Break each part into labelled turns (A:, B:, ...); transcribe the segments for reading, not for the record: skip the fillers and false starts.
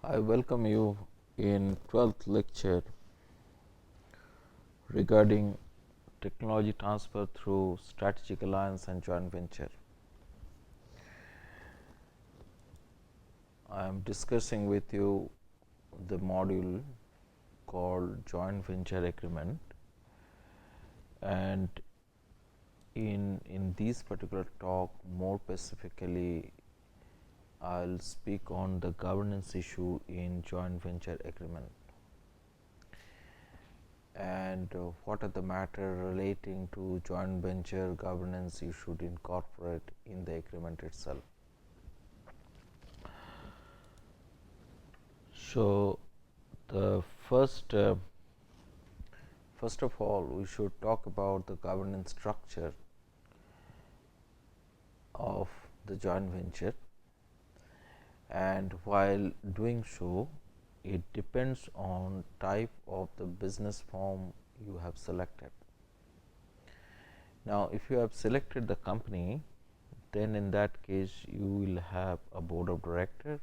A: I welcome you in 12th lecture regarding technology transfer through strategic alliance and joint venture. I am discussing with you the module called joint venture agreement, and in this particular talk more specifically I'll speak on the governance issue in joint venture agreement and what are the matter relating to joint venture governance you should incorporate in the agreement itself. So, the first of all we should talk about the governance structure of the joint venture, and while doing so it depends on type of the business form you have selected. Now, if you have selected the company, then in that case you will have a board of director.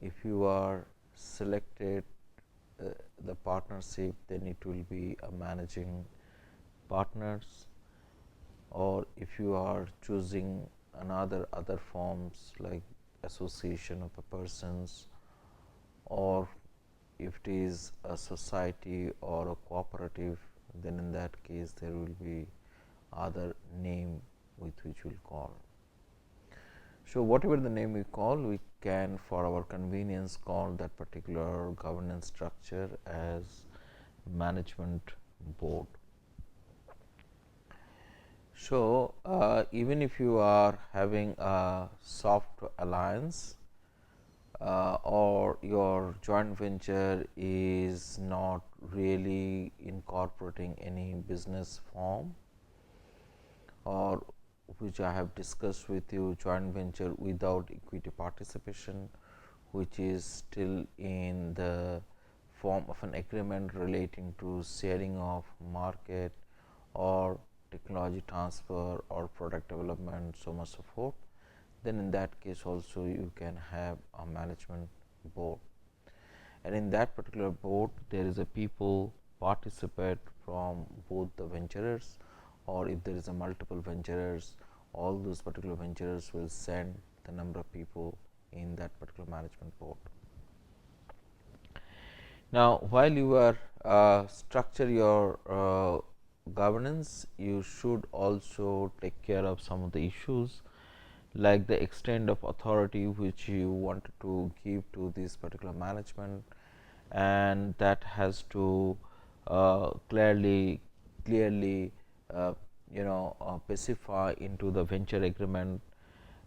A: If you are selected the partnership, then it will be a managing partners, or if you are choosing other forms like association of a persons, or if it is a society or a cooperative, then in that case there will be other name with which we will call. So, whatever the name we call, we can for our convenience call that particular governance structure as management board. So, even if you are having a soft alliance or your joint venture is not really incorporating any business form, or which I have discussed with you, joint venture without equity participation, which is still in the form of an agreement relating to sharing of market or technology transfer or product development, so much so forth, then in that case also you can have a management board, and in that particular board there is a people participate from both the venturers, or if there is a multiple venturers, all those particular venturers will send the number of people in that particular management board. Now, while you are structure your governance, you should also take care of some of the issues like the extent of authority which you wanted to give to this particular management, and that has to clearly specify into the venture agreement.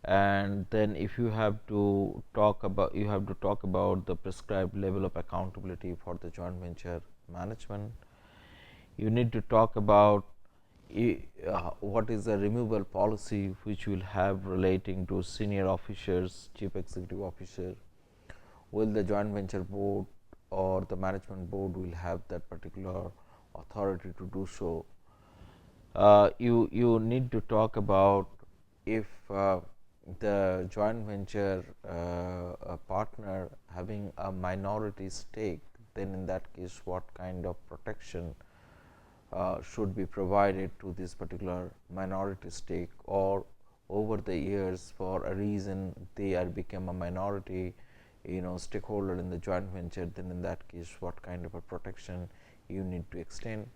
A: And then if you have to talk about the prescribed level of accountability for the joint venture management. You need to talk about what is the removal policy which will have relating to senior officers, chief executive officer. Will the joint venture board or the management board will have that particular authority to do so. You need to talk about if the joint venture partner having a minority stake, then in that case what kind of protection should be provided to this particular minority stake, or over the years for a reason they are become a minority stakeholder in the joint venture, then in that case what kind of a protection you need to extend.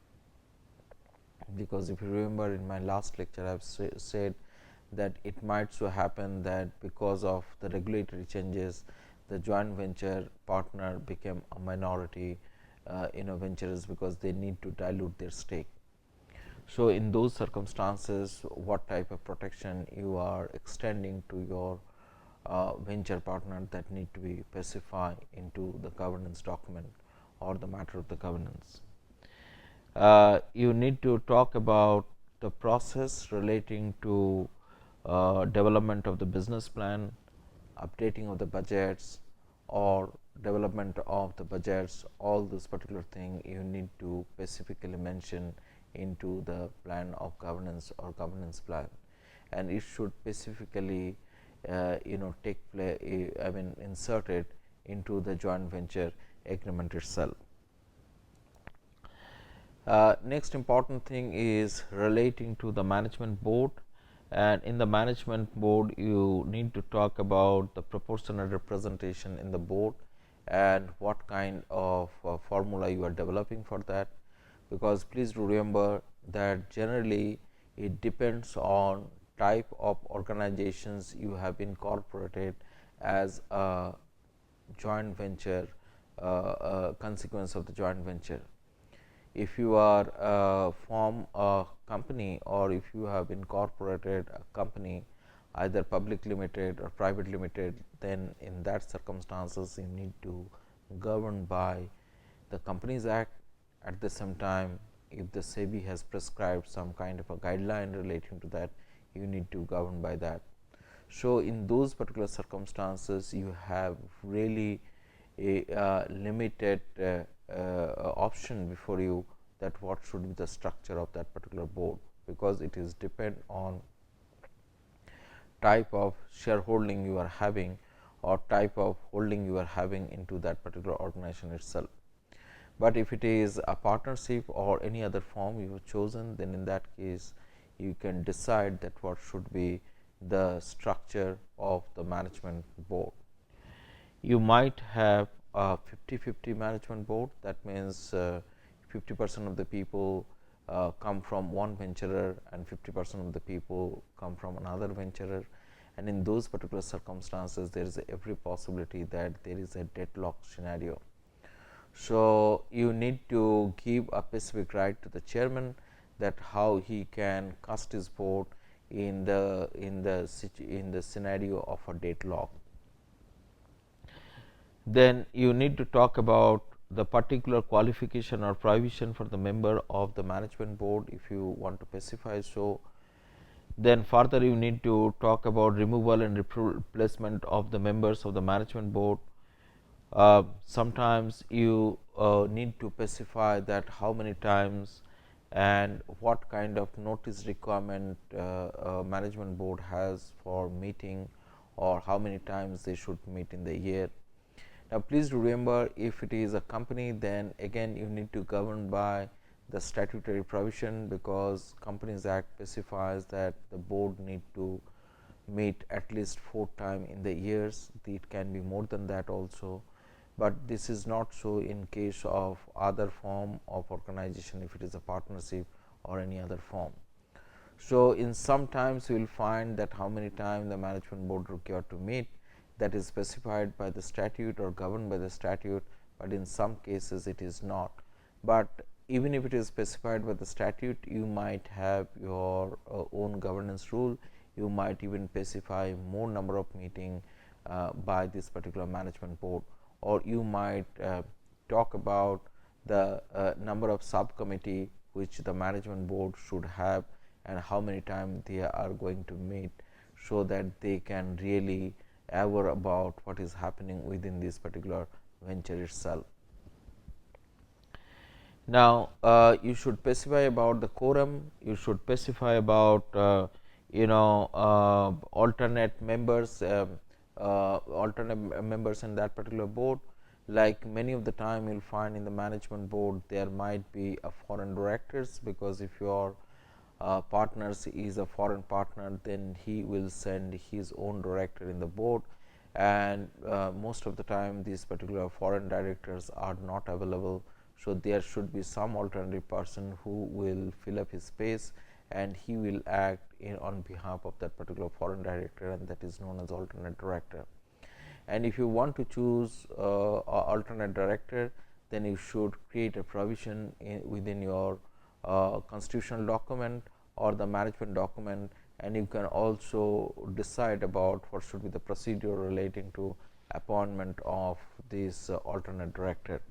A: Because if you remember in my last lecture I have said that it might so happen that because of the regulatory changes the joint venture partner became a minority ventures because they need to dilute their stake. So, in those circumstances what type of protection you are extending to your venture partner, that need to be specified into the governance document or the matter of the governance. You need to talk about the process relating to development of the business plan, updating of the budgets or development of the budgets. All this particular thing you need to specifically mention into the plan of governance or governance plan, and it should specifically take play inserted into the joint venture agreement itself. Next important thing is relating to the management board, and in the management board you need to talk about the proportional representation in the board and what kind of formula you are developing for that, because please remember that generally it depends on type of organizations you have incorporated as a joint venture, consequence of the joint venture. If you are form a company, or if you have incorporated a company either public limited or private limited, then in that circumstances you need to govern by the Companies Act. At the same time, if the SEBI has prescribed some kind of a guideline relating to that, you need to govern by that. So, in those particular circumstances you have really a limited option before you, that what should be the structure of that particular board, because it is depend on type of shareholding you are having or type of holding you are having into that particular organization itself. But if it is a partnership or any other form you have chosen, then in that case you can decide that what should be the structure of the management board. You might have a 50-50 management board, that means 50% of the people come from one venturer and 50% of the people come from another venturer, and in those particular circumstances there is every possibility that there is a deadlock scenario. So, you need to give a specific right to the chairman that how he can cast his vote in the scenario of a deadlock. Then you need to talk about the particular qualification or provision for the member of the management board if you want to specify. So, then further you need to talk about removal and replacement of the members of the management board. Sometimes you need to specify that how many times and what kind of notice requirement management board has for meeting, or how many times they should meet in the year. Now, please remember, if it is a company, then again you need to govern by the statutory provision, because Companies Act specifies that the board need to meet at least 4 times in the years. It can be more than that also, but this is not so in case of other form of organization, if it is a partnership or any other form. So, in sometimes you will find that how many times the management board required to meet, that is specified by the statute or governed by the statute, but in some cases it is not. But even if it is specified by the statute, you might have your own governance rule, you might even specify more number of meeting by this particular management board, or you might talk about the number of subcommittee which the management board should have and how many times they are going to meet, so that they can really aware about what is happening within this particular venture itself. Now, you should specify about the quorum, you should specify about alternate members, alternate members in that particular board. Like many of the time you will find in the management board there might be a foreign directors, because if your partners is a foreign partner, then he will send his own director in the board, and most of the time these particular foreign directors are not available. So, there should be some alternative person who will fill up his space, and he will act on behalf of that particular foreign director, and that is known as alternate director. And if you want to choose alternate director, then you should create a provision within your constitutional document or the management document, and you can also decide about what should be the procedure relating to appointment of this alternate director.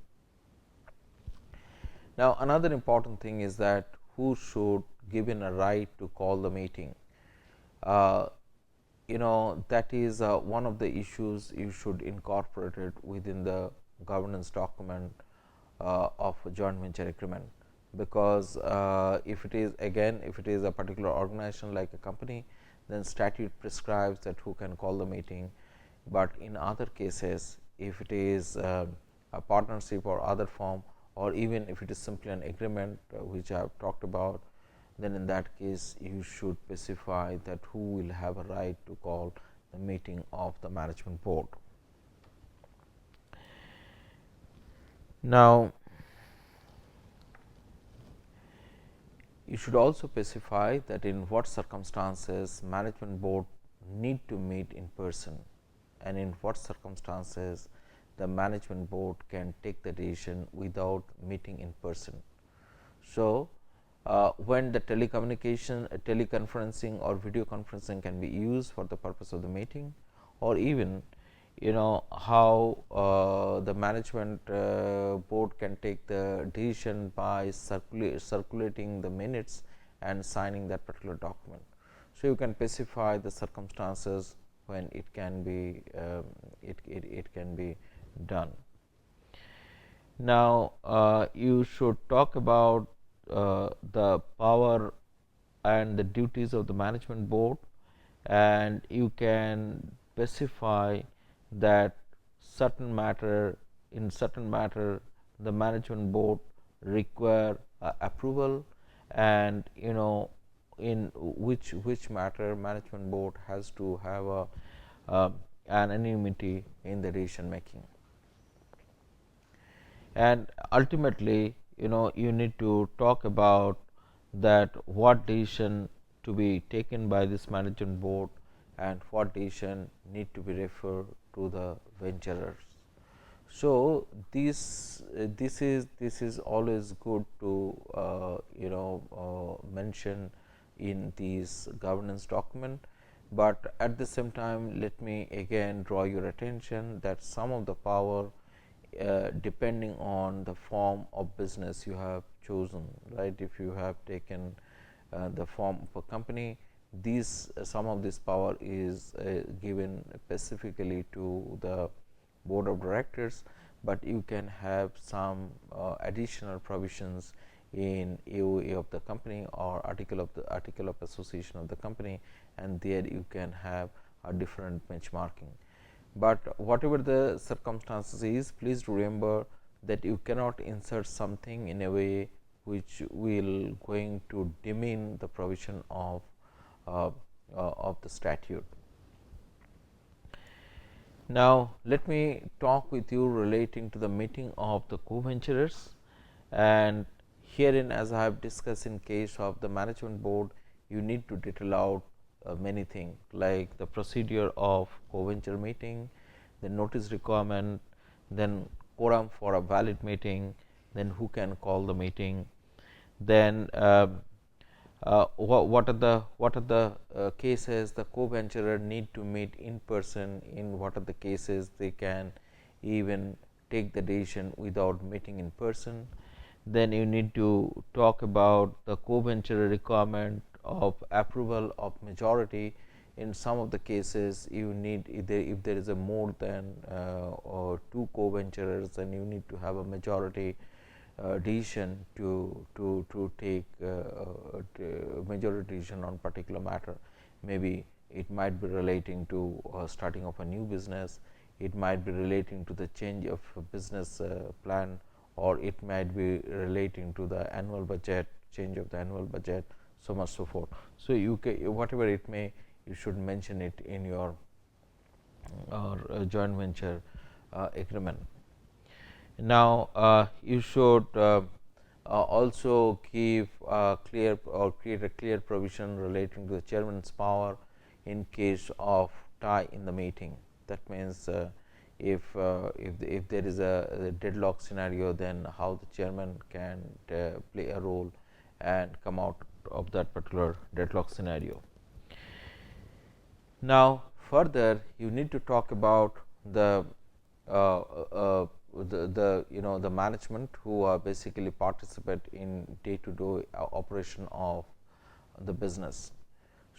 A: Now, another important thing is that who should given a right to call the meeting. That is one of the issues you should incorporate it within the governance document of a joint venture agreement, because if it is a particular organization like a company, then statute prescribes that who can call the meeting, but in other cases if it is a partnership or other form, or even if it is simply an agreement which I have talked about, then in that case you should specify that who will have a right to call the meeting of the management board. Now, you should also specify that in what circumstances management board need to meet in person, and in what circumstances the management board can take the decision without meeting in person. So, when the teleconferencing or video conferencing can be used for the purpose of the meeting, or even how the management board can take the decision by circulating the minutes and signing that particular document. So, you can specify the circumstances when it can be it can be done. Now, you should talk about the power and the duties of the management board, and you can specify that certain matter the management board require approval, and in which matter management board has to have a anonymity in the decision making. And ultimately, you need to talk about that what decision to be taken by this management board and what decision need to be referred to the venturers. So, this is always good to mention in these governance document, but at the same time let me again draw your attention that some of the power depending on the form of business you have chosen, right. If you have taken the form of a company, these some of this power is given specifically to the board of directors, but you can have some additional provisions in AOA of the company or article of association of the company, and there you can have a different benchmarking. But whatever the circumstances is, please remember that you cannot insert something in a way which will going to demean the provision of the statute. Now, let me talk with you relating to the meeting of the co-venturers, and herein, as I have discussed in case of the management board, you need to detail out many things like the procedure of co-venture meeting, the notice requirement, then quorum for a valid meeting, then who can call the meeting, then what are the cases the co-venturer need to meet in person, in what are the cases they can even take the decision without meeting in person. Then you need to talk about the co-venturer requirement of approval of majority. In some of the cases you need if there is a more than or two co-venturers, then you need to have a majority decision to take majority decision on particular matter. Maybe it might be relating to starting of a new business, it might be relating to the change of business plan, or it might be relating to the annual budget, change of the annual budget, so much so forth. So, you can, whatever it may, you should mention it in your joint venture agreement. Now, you should also give clear or create a clear provision relating to the chairman's power in case of tie in the meeting. That means, if there is a deadlock scenario, then how the chairman can play a role and come out of that particular deadlock scenario. Now, further you need to talk about the the management who are basically participate in day to day operation of the business.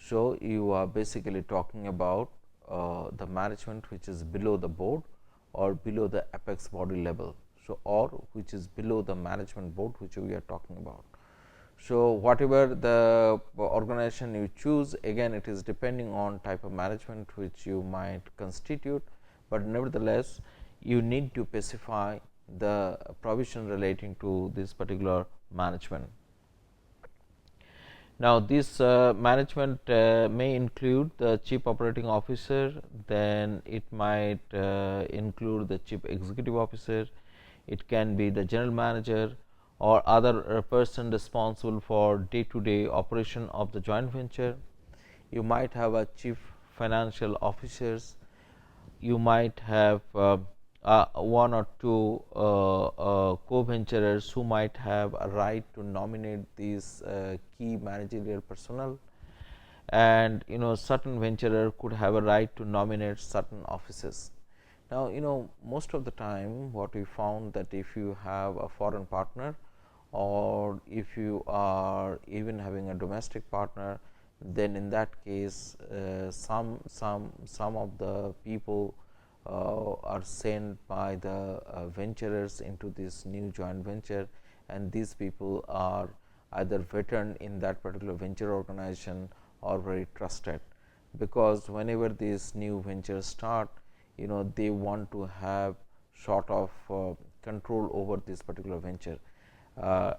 A: So, you are basically talking about the management which is below the board or below the apex body level. So, or which is below the management board which we are talking about. So, whatever the organization you choose, again it is depending on type of management which you might constitute, but nevertheless you need to specify the provision relating to this particular management. Now, this management may include the chief operating officer, then it might include the chief executive officer, it can be the general manager or other person responsible for day to day operation of the joint venture. You might have a chief financial officers, you might have one or two co-venturers who might have a right to nominate these key managerial personnel, and certain venturer could have a right to nominate certain offices. Now, most of the time what we found that if you have a foreign partner or if you are even having a domestic partner, then in that case some of the people are sent by the venturers into this new joint venture, and these people are either veteran in that particular venture organization or very trusted, because whenever these new ventures start, they want to have sort of control over this particular venture,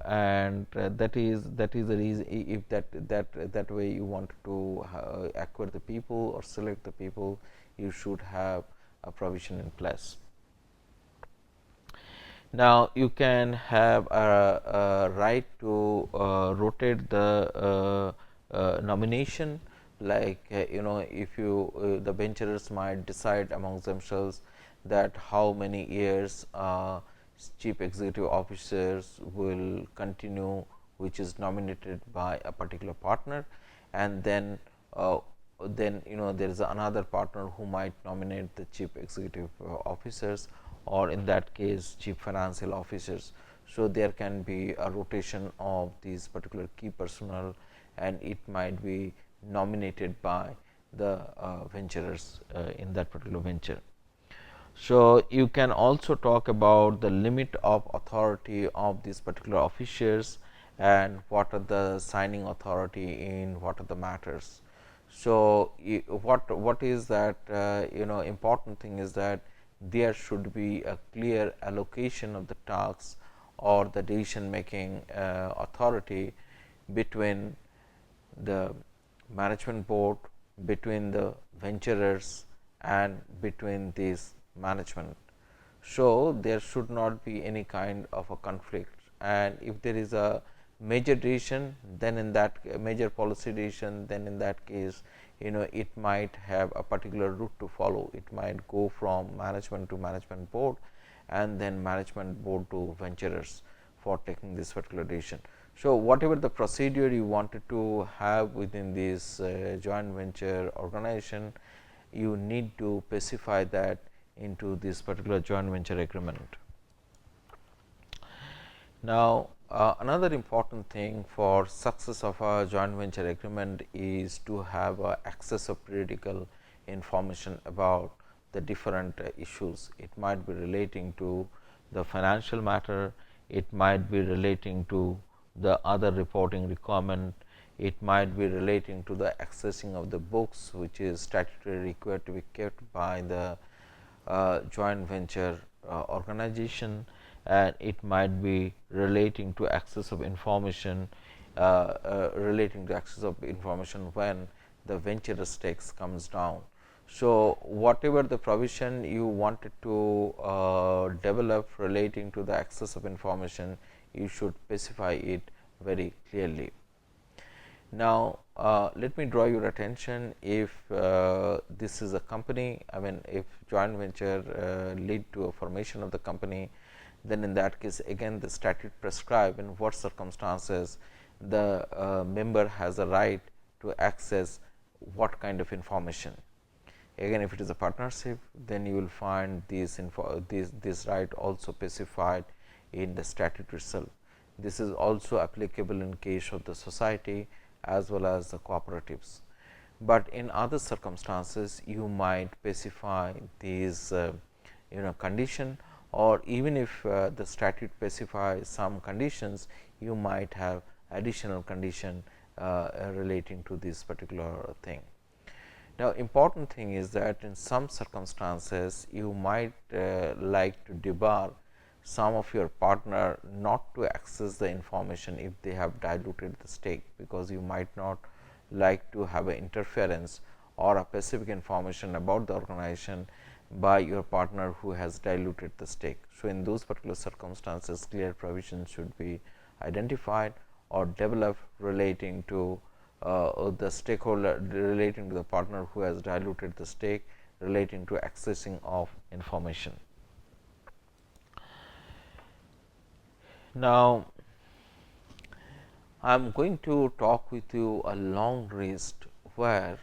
A: and that is the reason. If that way you want to acquire the people or select the people, you should have a provision in place. Now, you can have a right to rotate the nomination, like if you the venturers might decide amongst themselves that how many years chief executive officers will continue, which is nominated by a particular partner, and then there is another partner who might nominate the chief executive officers, or in that case chief financial officers. So, there can be a rotation of these particular key personnel, and it might be nominated by the venturers in that particular venture. So, you can also talk about the limit of authority of these particular officers and what are the signing authority in what are the matters. So, what is that important thing is that there should be a clear allocation of the tasks or the decision making authority between the management board, between the venturers, and between these management. So, there should not be any kind of a conflict, and if there is a major decision, then in that major policy decision, then in that case it might have a particular route to follow. It might go from management to management board, and then management board to venturers for taking this particular decision. So, whatever the procedure you wanted to have within this joint venture organization, you need to specify that into this particular joint venture agreement. Now, another important thing for success of a joint venture agreement is to have access of periodical information about the different issues. It might be relating to the financial matter, it might be relating to the other reporting requirement, it might be relating to the accessing of the books, which is statutorily required to be kept by the joint venture organization, and it might be relating to access of information when the venture stakes comes down. So, whatever the provision you wanted to develop relating to the access of information, you should specify it very clearly. Now, let me draw your attention, if this is a company, I mean if joint venture lead to a formation of the company, then in that case again the statute prescribe in what circumstances the member has a right to access what kind of information. Again, if it is a partnership, then you will find this right also specified in the statute itself. This is also applicable in case of the society as well as the cooperatives, but in other circumstances you might specify these condition, or even if the statute specifies some conditions, you might have additional condition relating to this particular thing. Now, important thing is that in some circumstances you might like to debar some of your partner not to access the information if they have diluted the stake, because you might not like to have an interference or a specific information about the organization by your partner who has diluted the stake. So, in those particular circumstances, clear provisions should be identified or developed relating to the stakeholder, relating to the partner who has diluted the stake, relating to accessing of information. Now, I am going to talk with you a long list where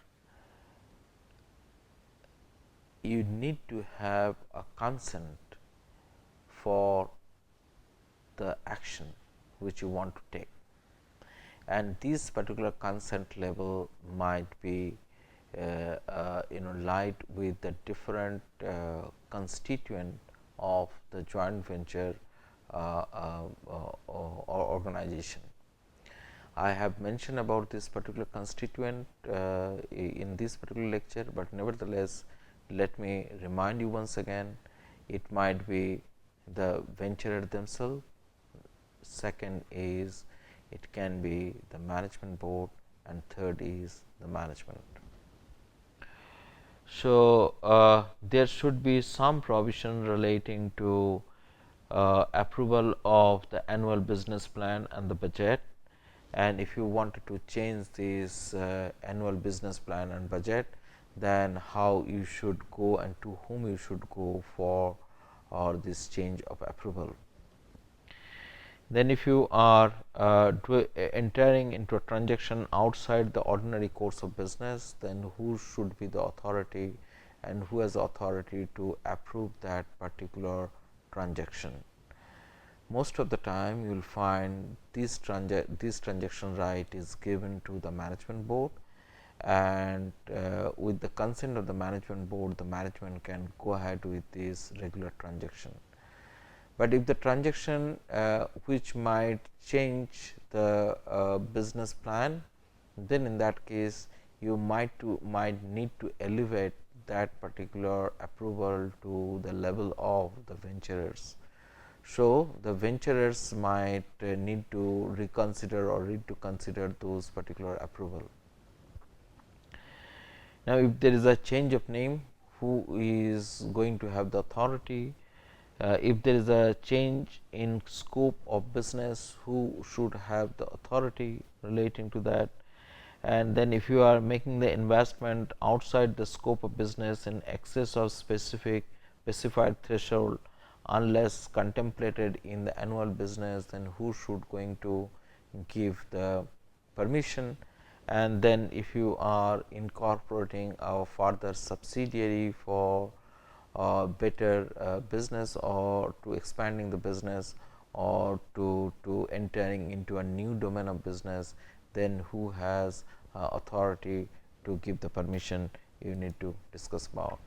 A: you need to have a consent for the action which you want to take, and this particular consent level might be light with the different constituent of the joint venture or organization. I have mentioned about this particular constituent in this particular lecture, but nevertheless let me remind you once again. It might be the venturer themselves, second is it can be the management board, and third is the management. So, there should be some provision relating to approval of the annual business plan and the budget, and if you wanted to change this annual business plan and budget, then how you should go and to whom you should go for this change of approval. Then if you are entering into a transaction outside the ordinary course of business, then who should be the authority and who has authority to approve that particular transaction. Most of the time you will find this transaction right is given to the management board, and with the consent of the management board, the management can go ahead with this regular transaction. But if the transaction which might change the business plan, then in that case you might need to elevate that particular approval to the level of the venturers. So, the venturers might need to reconsider or need to consider those particular approval. Now, if there is a change of name, who is going to have the authority? If there is a change in scope of business, who should have the authority relating to that? And then if you are making the investment outside the scope of business in excess of specified threshold, unless contemplated in the annual business, then who should going to give the permission? And then if you are incorporating a further subsidiary for better business, or to expanding the business, or to entering into a new domain of business, then who has authority to give the permission, you need to discuss about.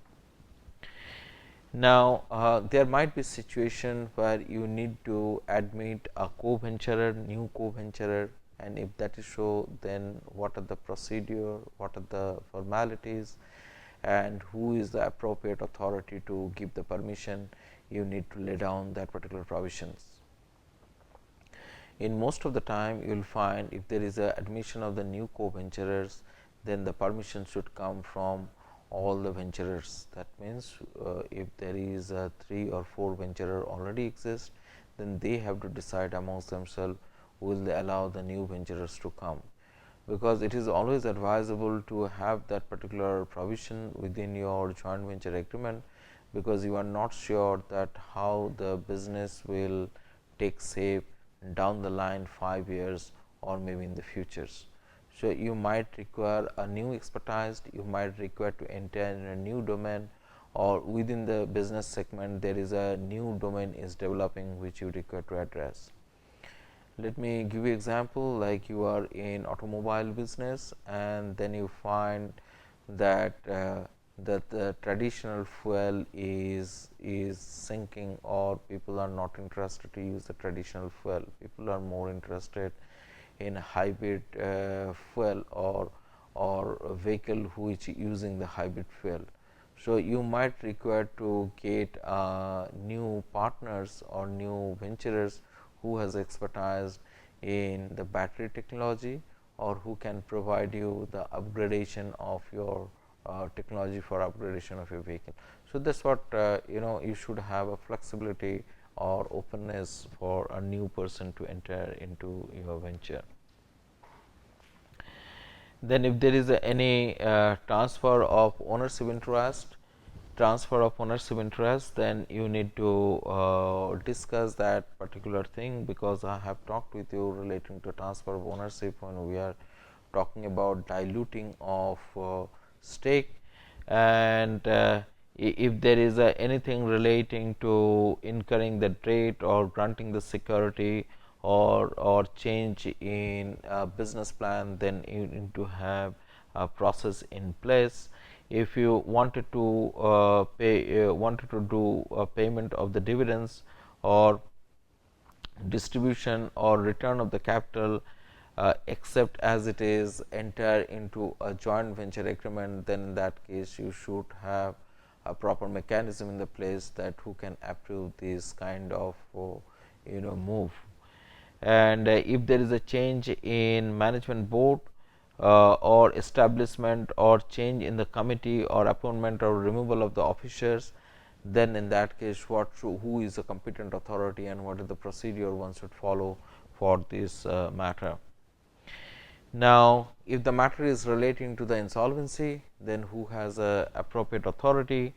A: Now, there might be situation where you need to admit a co-venturer, new co-venturer, and if that is so, then what are the procedure, what are the formalities, and who is the appropriate authority to give the permission, you need to lay down that particular provisions. In most of the time you will find if there is a admission of the new co-venturers, then the permission should come from all the venturers. That means, if there is a 3 or 4 venturer already exist, then they have to decide amongst themselves will they allow the new venturers to come, because it is always advisable to have that particular provision within your joint venture agreement, because you are not sure that how the business will take shape down the line 5 years or maybe in the futures. So, you might require a new expertise, you might require to enter in a new domain, or within the business segment there is a new domain is developing which you require to address. Let me give you example, like you are in automobile business and then you find that that the traditional fuel is sinking, or people are not interested to use the traditional fuel. People are more interested in hybrid fuel, or a vehicle which is using the hybrid fuel. So, you might require to get new partners or new venturers who has expertise in the battery technology, or who can provide you the upgradation of your technology for upgradation of your vehicle. So, that is what you should have a flexibility or openness for a new person to enter into your venture. Then if there is any transfer of ownership interest, then you need to discuss that particular thing, because I have talked with you relating to transfer of ownership when we are talking about diluting of stake. And if there is anything relating to incurring the debt or granting the security or change in business plan, then you need to have a process in place. If you wanted to wanted to do a payment of the dividends or distribution or return of the capital, except as it is enter into a joint venture agreement, then in that case you should have a proper mechanism in the place that who can approve this kind of move. And if there is a change in management board or establishment or change in the committee or appointment or removal of the officers, then in that case who is the competent authority and what is the procedure one should follow for this matter. Now, if the matter is relating to the insolvency, then who has a appropriate authority?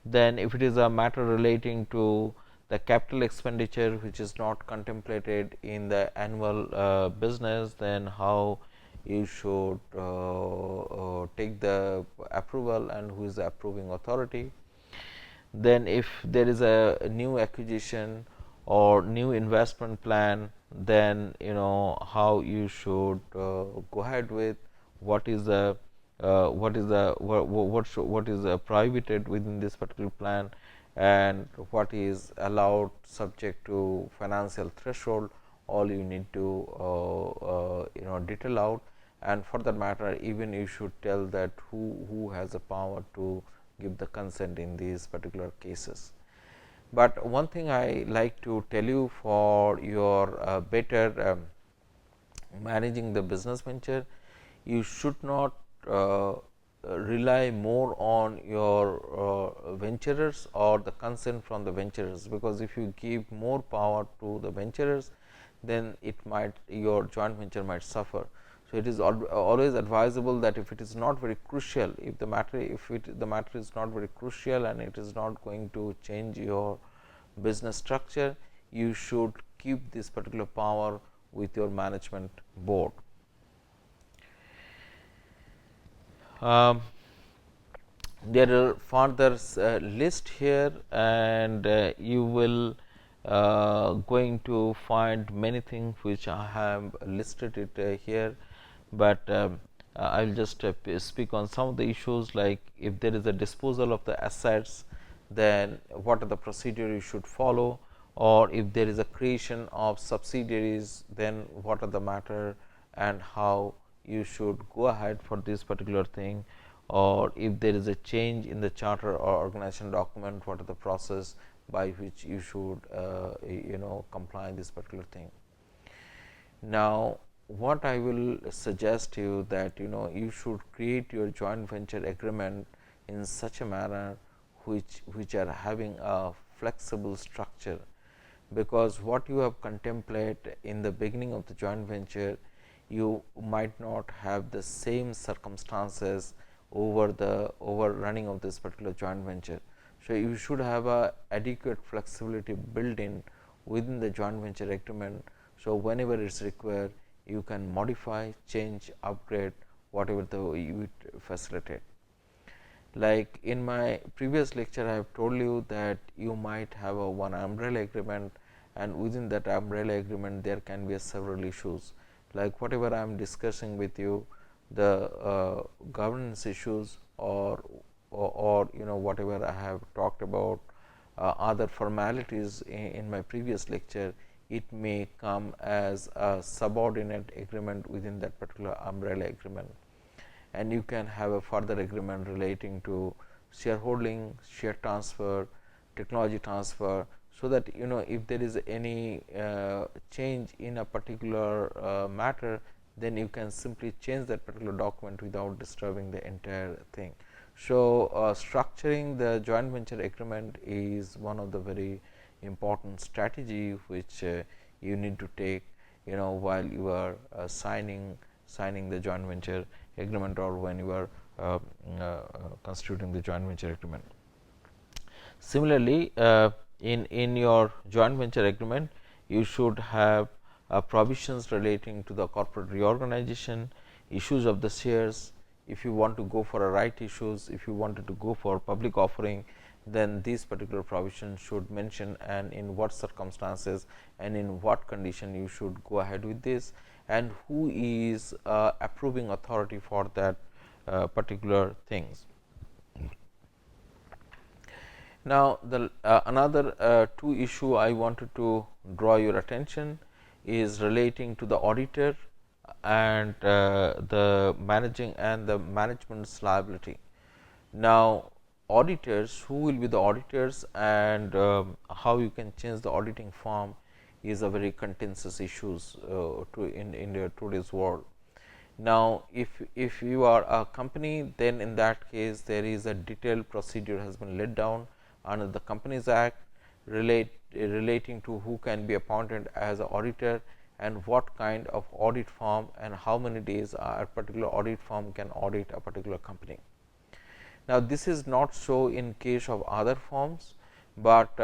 A: Then if it is a matter relating to the capital expenditure which is not contemplated in the annual business, then how you should take the approval and who is the approving authority. Then if there is a new acquisition or new investment plan, then how you should go ahead with what is the what is prohibited within this particular plan, and what is allowed subject to financial threshold. All you need to detail out, and for that matter even you should tell that who has the power to give the consent in these particular cases. But one thing I like to tell you for your better managing the business venture, you should not rely more on your venturers or the consent from the venturers, because if you give more power to the venturers, then it might your joint venture might suffer. So, it is always advisable that if it is not very crucial, if the matter is not very crucial and it is not going to change your business structure, you should keep this particular power with your management board. There are further list here, and you will going to find many things which I have listed it here, but I will just speak on some of the issues, like if there is a disposal of the assets, then what are the procedure you should follow, or if there is a creation of subsidiaries, then what are the matter and how you should go ahead for this particular thing, or if there is a change in the charter or organization document, what are the process by which you should comply this particular thing. Now, what I will suggest you that you should create your joint venture agreement in such a manner which are having a flexible structure, because what you have contemplate in the beginning of the joint venture, you might not have the same circumstances over running of this particular joint venture. So, you should have a adequate flexibility built in within the joint venture agreement. So, whenever it is required, you can modify, change, upgrade whatever you facilitate. Like in my previous lecture, I have told you that you might have a one umbrella agreement, and within that umbrella agreement there can be several issues, like whatever I am discussing with you, the governance issues, or whatever I have talked about other formalities in my previous lecture, it may come as a subordinate agreement within that particular umbrella agreement. and you can have a further agreement relating to shareholding, share transfer, technology transfer. So that if there is any change in a particular matter, then you can simply change that particular document without disturbing the entire thing. So, structuring the joint venture agreement is one of the very important strategy which you need to take while you are signing the joint venture agreement, or when you are constituting the joint venture agreement. Similarly, in your joint venture agreement, you should have provisions relating to the corporate reorganization, issues of the shares. If you want to go for a right issues, if you wanted to go for public offering, then these particular provisions should mention, and in what circumstances and in what condition you should go ahead with this, and who is approving authority for that particular things. Now, the another two issue I wanted to draw your attention is relating to the auditor and the managing and the management's liability. Now, auditors, who will be the auditors, and how you can change the auditing firm is a very contentious issues in today's world. Now, if you are a company, then in that case there is a detailed procedure has been laid down under the Companies Act relating to who can be appointed as an auditor, and what kind of audit firm and how many days a particular audit firm can audit a particular company. Now, this is not so in case of other firms, but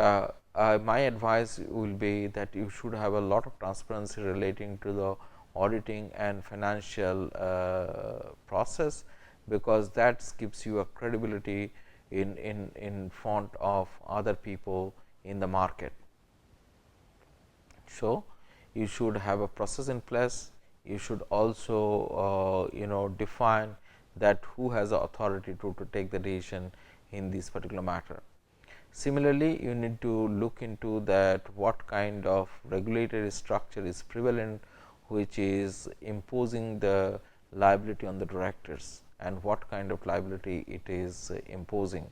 A: my advice will be that you should have a lot of transparency relating to the auditing and financial process, because that gives you a credibility in front of other people in the market. So, you should have a process in place. You should also define that who has the authority to take the decision in this particular matter. Similarly, you need to look into that what kind of regulatory structure is prevalent, which is imposing the liability on the directors, and what kind of liability it is imposing,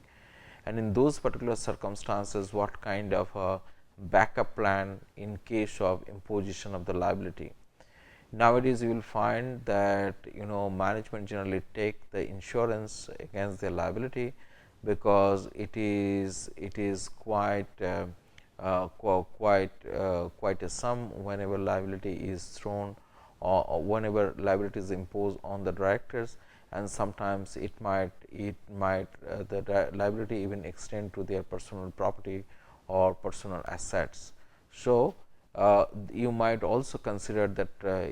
A: and in those particular circumstances what kind of a backup plan in case of imposition of the liability. Nowadays, you will find that management generally take the insurance against their liability, because it is quite quite a sum whenever liability is thrown, or whenever liability is imposed on the directors, and sometimes it might the liability even extend to their personal property or personal assets. So, you might also consider that the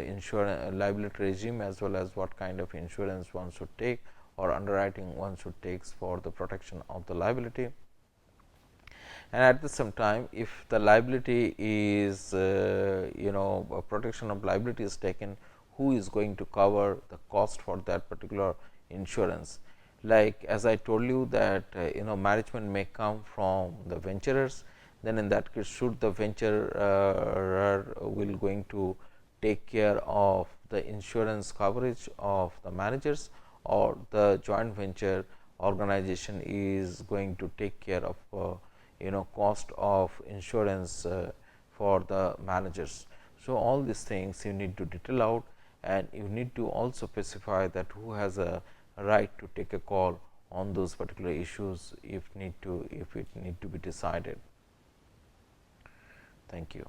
A: insurance liability regime, as well as what kind of insurance one should take or underwriting one should take for the protection of the liability. And at the same time, if the liability is protection of liability is taken, who is going to cover the cost for that particular insurance? Like as I told you that management may come from the venturers, then in that case should the venturer will going to take care of the insurance coverage of the managers, or the joint venture organization is going to take care of cost of insurance for the managers. So, all these things you need to detail out, and you need to also specify that who has a right to take a call on those particular issues if it need to be decided. Thank you.